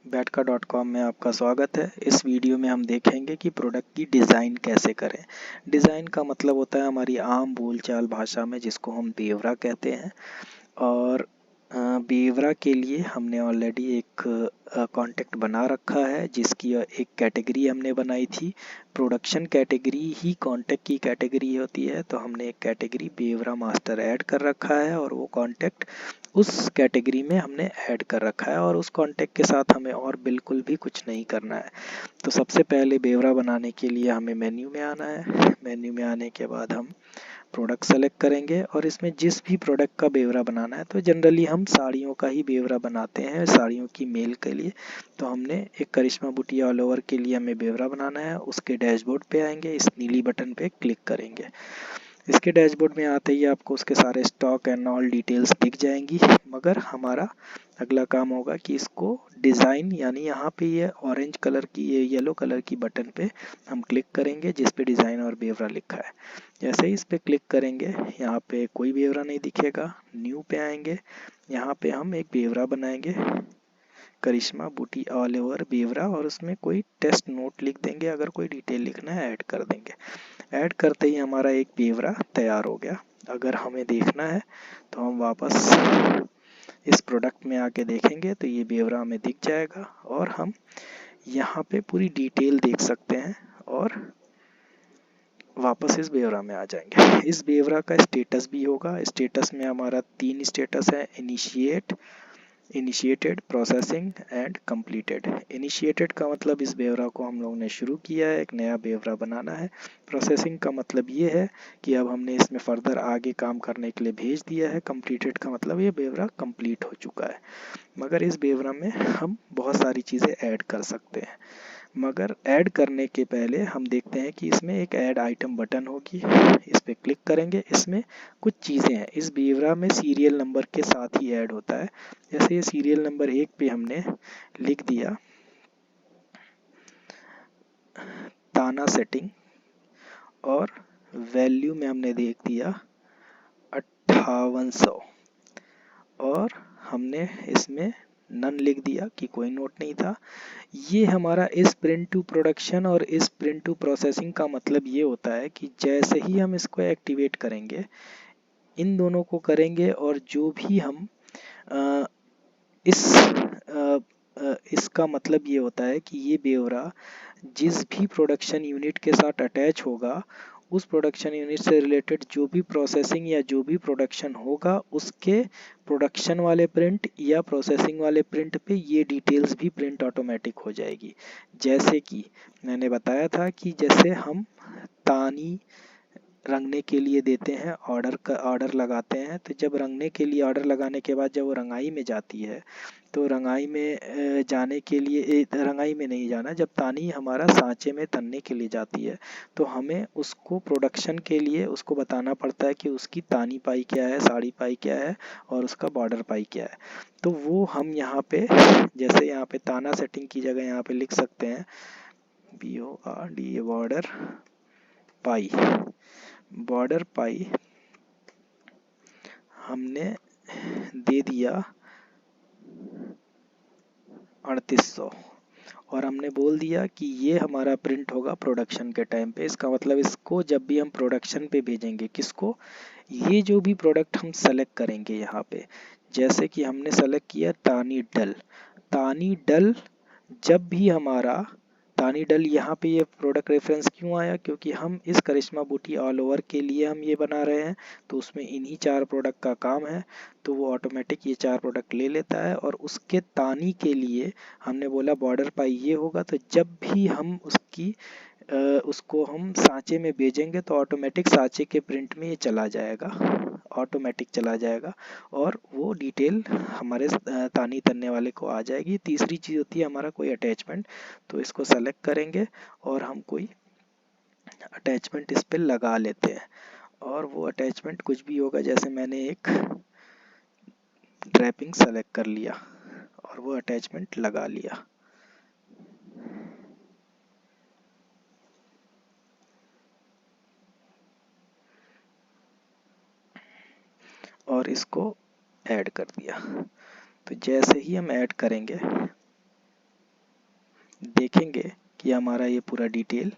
बैठका.com में आपका स्वागत है। इस वीडियो में हम देखेंगे कि प्रोडक्ट की डिज़ाइन कैसे करें। डिज़ाइन का मतलब होता है हमारी आम बोलचाल भाषा में जिसको हम बेवरा कहते हैं। और बेवरा के लिए हमने ऑलरेडी एक कॉन्टेक्ट बना रखा है जिसकी एक कैटेगरी हमने बनाई थी। प्रोडक्शन कैटेगरी ही कॉन्टेक्ट की कैटेगरी होती है, तो हमने एक कैटेगरी बेवरा मास्टर ऐड कर रखा है और वो कॉन्टेक्ट उस कैटेगरी में हमने ऐड कर रखा है और उस कॉन्टेक्ट के साथ हमें और बिल्कुल भी कुछ नहीं करना है। तो सबसे पहले बेवरा बनाने के लिए हमें मेन्यू में आना है। मेन्यू में आने के बाद हम प्रोडक्ट सेलेक्ट करेंगे और इसमें जिस भी प्रोडक्ट का बेवरा बनाना है, तो जनरली हम साड़ियों का ही बेवरा बनाते हैं, साड़ियों की मेल के लिए। तो हमने एक करिश्मा बुटिया ऑल ओवर के लिए हमें बेवरा बनाना है। उसके डैशबोर्ड पे आएंगे, इस नीली बटन पे क्लिक करेंगे। इसके डैशबोर्ड में आते ही आपको उसके सारे स्टॉक एंड ऑल डिटेल्स दिख जाएंगी, मगर हमारा अगला काम होगा कि इसको डिज़ाइन यानी यहाँ पे ये ऑरेंज कलर की ये येलो कलर की बटन पे हम क्लिक करेंगे जिस पे डिज़ाइन और बेवरा लिखा है। जैसे ही इस पे क्लिक करेंगे यहाँ पे कोई बेवरा नहीं दिखेगा। न्यू पे आएंगे, यहाँ पे हम एक बेवरा बनाएंगे, करिश्मा बूटी ऑल ओवर बेवरा, और उसमें कोई टेस्ट नोट लिख देंगे। अगर कोई डिटेल लिखना है ऐड कर देंगे। ऐड करते ही हमारा एक बेवरा तैयार हो गया। अगर हमें देखना है तो हम वापस इस प्रोडक्ट में आके देखेंगे तो ये बेवरा हमें दिख जाएगा और हम यहाँ पे पूरी डिटेल देख सकते हैं और वापस इस बेवरा में आ जाएंगे। इस बेवरा का स्टेटस भी होगा। स्टेटस में हमारा 3 स्टेटस है: initiated, processing and completed. Initiated का मतलब इस बेवरा को हम लोगों ने शुरू किया है, एक नया बेवरा बनाना है। प्रोसेसिंग का मतलब ये है कि अब हमने इसमें फर्दर आगे काम करने के लिए भेज दिया है। कंप्लीटेड का मतलब ये बेवरा कंप्लीट हो चुका है। मगर इस बेवरा में हम बहुत सारी चीज़ें ऐड कर सकते हैं, मगर ऐड करने के पहले हम देखते हैं कि इसमें एक ऐड आइटम बटन होगी। इस पर क्लिक करेंगे। इसमें कुछ चीज़ें हैं, इस बेवरा में सीरियल नंबर के साथ ही ऐड होता है। जैसे ये सीरियल नंबर 1 पे हमने लिख दिया ताना सेटिंग और वैल्यू में हमने देख दिया 5800 और हमने इसमें नन लिख दिया कि कोई नोट नहीं था। ये हमारा इस प्रिंट टू प्रोडक्शन और इस प्रिंट टू प्रोसेसिंग का मतलब ये होता है कि जैसे ही हम इसको एक्टिवेट करेंगे, इन दोनों को करेंगे और जो भी हम इसका मतलब ये होता है कि ये बेवरा जिस भी प्रोडक्शन यूनिट के साथ अटैच होगा, उस प्रोडक्शन यूनिट से रिलेटेड जो भी प्रोसेसिंग या जो भी प्रोडक्शन होगा, उसके प्रोडक्शन वाले प्रिंट या प्रोसेसिंग वाले प्रिंट पे ये डिटेल्स भी प्रिंट ऑटोमेटिक हो जाएगी। जैसे कि मैंने बताया था कि जैसे हम तानी रंगने के लिए देते हैं, ऑर्डर लगाते हैं, तो जब रंगने के लिए ऑर्डर लगाने के बाद जब वो रंगाई में जाती है, तो रंगाई में जाने के लिए रंगाई में नहीं जाना, जब तानी हमारा सांचे में तनने के लिए जाती है, तो हमें उसको प्रोडक्शन के लिए उसको बताना पड़ता है कि उसकी तानी पाई क्या है, साड़ी पाई क्या है और उसका बॉर्डर पाई क्या है। तो वो हम यहाँ पे जैसे यहाँ पे ताना सेटिंग की जगह यहाँ पे लिख सकते हैं BORD बॉर्डर पाई। बॉर्डर पाई हमने दे दिया 3800 और हमने बोल दिया कि ये हमारा प्रिंट होगा प्रोडक्शन के टाइम पे। इसका मतलब इसको जब भी हम प्रोडक्शन पे भेजेंगे, किसको, ये जो भी प्रोडक्ट हम सेलेक्ट करेंगे यहाँ पे, जैसे कि हमने सेलेक्ट किया तानी डल, जब भी हमारा तानी डल, यहाँ पे ये प्रोडक्ट रेफरेंस क्यों आया, क्योंकि हम इस करिश्मा बूटी ऑल ओवर के लिए हम ये बना रहे हैं, तो उसमें इन्हीं 4 प्रोडक्ट का काम है, तो वो ऑटोमेटिक ये 4 प्रोडक्ट ले लेता है। और उसके तानी के लिए हमने बोला बॉर्डर पाई ये होगा, तो जब भी हम उसको हम सांचे में भेजेंगे तो ऑटोमेटिक सांचे के प्रिंट में ये चला जाएगा, ऑटोमेटिक चला जाएगा और वो डिटेल हमारे तानी तनने वाले को आ जाएगी। तीसरी चीज़ होती है हमारा कोई अटैचमेंट, तो इसको सेलेक्ट करेंगे और हम कोई अटैचमेंट इस पे लगा लेते हैं और वो अटैचमेंट कुछ भी होगा। जैसे मैंने एक ड्रैपिंग सेलेक्ट कर लिया और वो अटैचमेंट लगा लिया। और इसको ऐड कर दिया। तो जैसे ही हम ऐड करेंगे देखेंगे कि हमारा ये पूरा डिटेल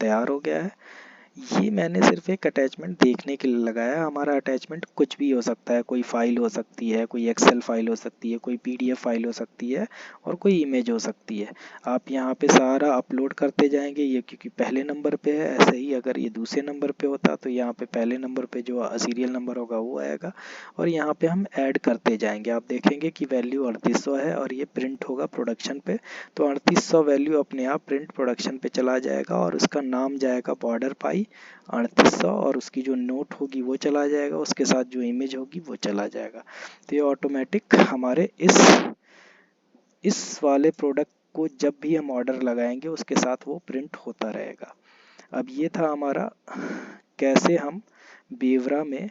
तैयार हो गया है। ये मैंने सिर्फ एक अटैचमेंट देखने के लिए लगाया। हमारा अटैचमेंट कुछ भी हो सकता है, कोई फाइल हो सकती है, कोई एक्सेल फाइल हो सकती है, कोई पीडीएफ फाइल हो सकती है और कोई इमेज हो सकती है। आप यहाँ पे सारा अपलोड करते जाएंगे। ये क्योंकि पहले नंबर पे है, ऐसे ही अगर ये दूसरे नंबर पे होता तो यहाँ पे पहले नंबर पे जो सीरियल नंबर होगा वो आएगा और यहाँ पे हम ऐड करते जाएंगे। आप देखेंगे कि वैल्यू 3800 है और ये प्रिंट होगा प्रोडक्शन पे, तो 3800 वैल्यू अपने आप प्रिंट प्रोडक्शन पे चला जाएगा और उसका नाम जाएगा बॉर्डर पाई 3800 और उसकी जो नोट होगी वो चला जाएगा, उसके साथ जो इमेज होगी वो चला जाएगा। तो ये ऑटोमेटिक हमारे इस वाले प्रोडक्ट को जब भी हम ऑर्डर लगाएंगे उसके साथ वो प्रिंट होता रहेगा। अब ये था हमारा कैसे हम बेवरा में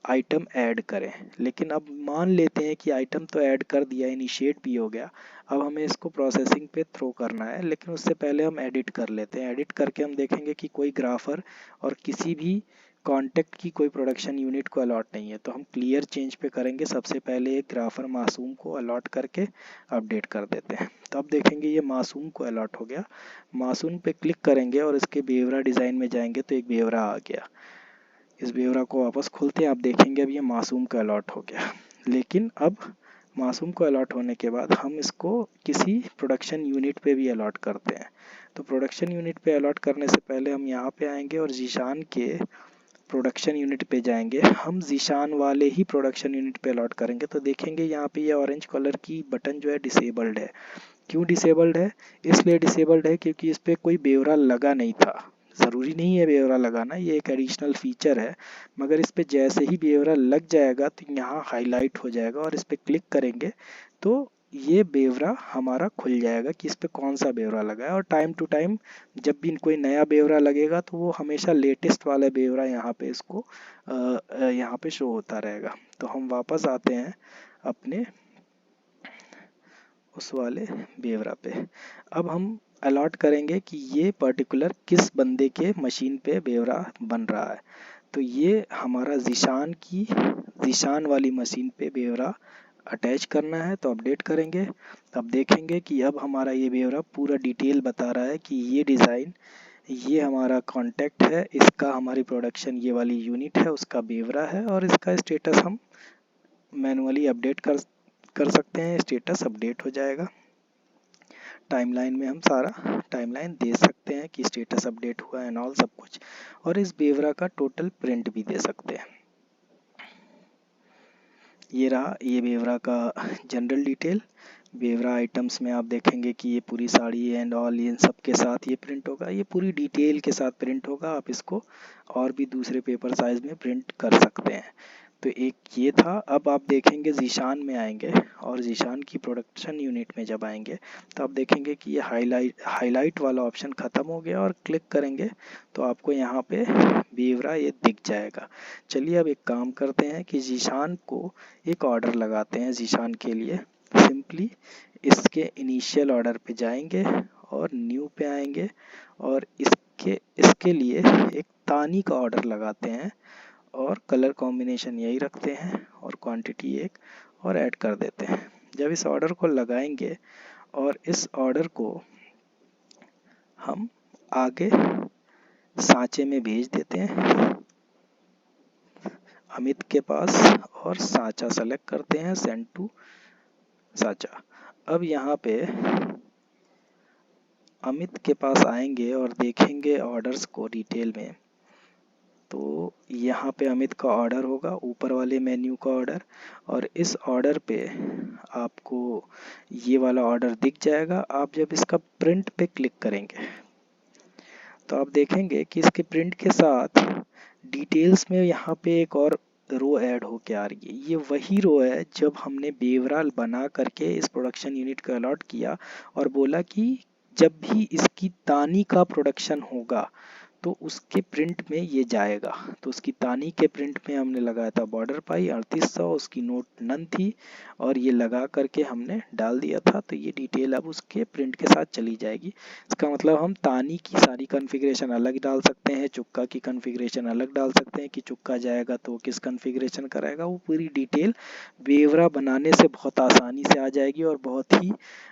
आइटम ऐड करें। लेकिन अब मान लेते हैं कि आइटम तो ऐड कर दिया, इनिशिएट भी हो गया, अब हमें इसको प्रोसेसिंग पे थ्रो करना है। लेकिन उससे पहले हम एडिट कर लेते हैं। एडिट करके हम देखेंगे कि कोई ग्राफर और किसी भी कॉन्टेक्ट की कोई प्रोडक्शन यूनिट को अलॉट नहीं है, तो हम क्लियर चेंज पे करेंगे। सबसे पहले एक ग्राफर मासूम को अलॉट करके अपडेट कर देते हैं। तो अब देखेंगे ये मासूम को अलॉट हो गया। मासूम पे क्लिक करेंगे और इसके बेवरा डिज़ाइन में जाएंगे तो एक बेवरा आ गया। इस बेवरा को वापस खोलते हैं। आप देखेंगे अब ये मासूम का अलॉट हो गया। लेकिन अब मासूम को अलॉट होने के बाद हम इसको किसी प्रोडक्शन यूनिट पे भी अलॉट करते हैं। तो प्रोडक्शन यूनिट पे अलॉट करने से पहले हम यहाँ पे आएंगे और जीशान के प्रोडक्शन यूनिट पे जाएंगे। हम जीशान वाले ही प्रोडक्शन यूनिट पे अलॉट करेंगे। तो देखेंगे यहाँ पे ये ऑरेंज कलर की बटन जो है डिसेबल्ड है। क्यों डिसेबल्ड है? इसलिए डिसेबल्ड है क्योंकि इस पर कोई बेवरा लगा नहीं था। ज़रूरी नहीं है बेवरा लगाना, ये एक एडिशनल फीचर है, मगर इस पर जैसे ही बेवरा लग जाएगा तो यहाँ हाईलाइट हो जाएगा और इस पर क्लिक करेंगे तो ये बेवरा हमारा खुल जाएगा कि इस पर कौन सा बेवरा लगा है। और टाइम टू टाइम जब भी कोई नया बेवरा लगेगा तो वो हमेशा लेटेस्ट वाला बेवरा यहाँ पे इसको यहाँ पे शो होता रहेगा। तो हम वापस आते हैं अपने उस वाले बेवरा पे। अब हम अलॉट करेंगे कि ये पर्टिकुलर किस बंदे के मशीन पे बेवरा बन रहा है। तो ये हमारा जीशान वाली मशीन पे बेवरा अटैच करना है, तो अपडेट करेंगे। अब देखेंगे कि अब हमारा ये बेवरा पूरा डिटेल बता रहा है कि ये डिज़ाइन, ये हमारा कॉन्टैक्ट है, इसका हमारी प्रोडक्शन ये वाली यूनिट है, उसका बेवरा है और इसका स्टेटस हम मैनुअली अपडेट कर सकते हैं। स्टेटस अपडेट हो जाएगा। टाइमलाइन में हम सारा टाइमलाइन दे सकते हैं कि स्टेटस अपडेट हुआ एंड ऑल सब कुछ, और इस बेवरा का टोटल प्रिंट भी दे सकते हैं। ये रहा ये बेवरा का जनरल डिटेल। बेवरा आइटम्स में आप देखेंगे कि ये पूरी साड़ी एंड ऑल इन सब के साथ ये प्रिंट होगा, ये पूरी डिटेल के साथ प्रिंट होगा। आप इसको और भी दूसरे पेपर साइज में प्रिंट कर सकते हैं। तो एक ये था। अब आप देखेंगे जीशान में आएंगे और जीशान की प्रोडक्शन यूनिट में जब आएंगे तो आप देखेंगे कि ये हाईलाइट वाला ऑप्शन ख़त्म हो गया और क्लिक करेंगे तो आपको यहाँ पे बेवरा ये दिख जाएगा। चलिए अब एक काम करते हैं कि जीशान को एक ऑर्डर लगाते हैं। जीशान के लिए सिंपली इसके इनिशियल ऑर्डर पे जाएंगे और न्यू पे आएंगे और इसके लिए एक तानी का ऑर्डर लगाते हैं और कलर कॉम्बिनेशन यही रखते हैं और क्वांटिटी एक और ऐड कर देते हैं। जब इस ऑर्डर को लगाएंगे और इस ऑर्डर को हम आगे सांचे में भेज देते हैं अमित के पास और सांचा सेलेक्ट करते हैं, सेंड टू सांचा। अब यहाँ पे अमित के पास आएंगे और देखेंगे ऑर्डर्स को डिटेल में, तो यहाँ पे अमित का ऑर्डर होगा, ऊपर वाले मेन्यू का ऑर्डर, और इस ऑर्डर पे आपको ये वाला ऑर्डर दिख जाएगा। आप जब इसका प्रिंट पे क्लिक करेंगे तो आप देखेंगे कि इसके प्रिंट के साथ डिटेल्स में यहाँ पे एक और रो ऐड होके आ रही है। ये वही रो है जब हमने बेवरा बना करके इस प्रोडक्शन यूनिट को अलॉट किया और बोला कि जब भी इसकी तानी का प्रोडक्शन होगा तो उसके प्रिंट में ये जाएगा। तो उसकी तानी के प्रिंट में हमने लगाया था बॉर्डर पाई 3800, उसकी नोट नन थी और ये लगा करके हमने डाल दिया था। तो ये डिटेल अब उसके प्रिंट के साथ चली जाएगी। इसका मतलब हम तानी की सारी कॉन्फ़िगरेशन अलग डाल सकते हैं, चुक्का की कॉन्फ़िगरेशन अलग डाल सकते हैं कि चुक्का जाएगा तो किस कॉन्फ़िगरेशन कराएगा। वो पूरी डिटेल बेवरा बनाने से बहुत आसानी से आ जाएगी और बहुत ही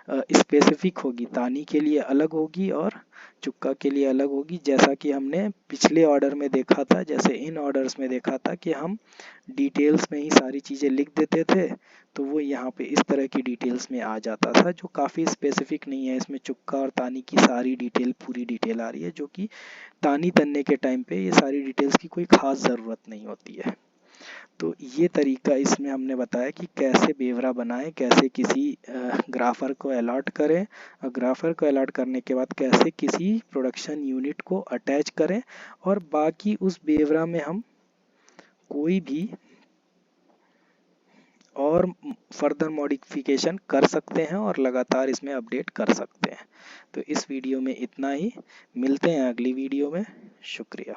स्पेसिफिक होगी। तानी के लिए अलग होगी और चुक्का के लिए अलग होगी। जैसा कि हमने पिछले ऑर्डर में देखा था, जैसे इन ऑर्डर्स में देखा था कि हम डिटेल्स में ही सारी चीज़ें लिख देते थे, तो वो यहाँ पे इस तरह की डिटेल्स में आ जाता था जो काफ़ी स्पेसिफिक नहीं है। इसमें चुक्का और तानी की सारी डिटेल, पूरी डिटेल आ रही है, जो कि तानी तनने के टाइम पे ये सारी डिटेल्स की कोई ख़ास ज़रूरत नहीं होती है। तो ये तरीका इसमें हमने बताया कि कैसे बेवरा बनाएं, कैसे किसी ग्राफर को अलॉट करें और ग्राफर को अलॉट करने के बाद कैसे किसी प्रोडक्शन यूनिट को अटैच करें, और बाकी उस बेवरा में हम कोई भी और फर्दर मॉडिफिकेशन कर सकते हैं और लगातार इसमें अपडेट कर सकते हैं। तो इस वीडियो में इतना ही, मिलते हैं अगली वीडियो में। शुक्रिया।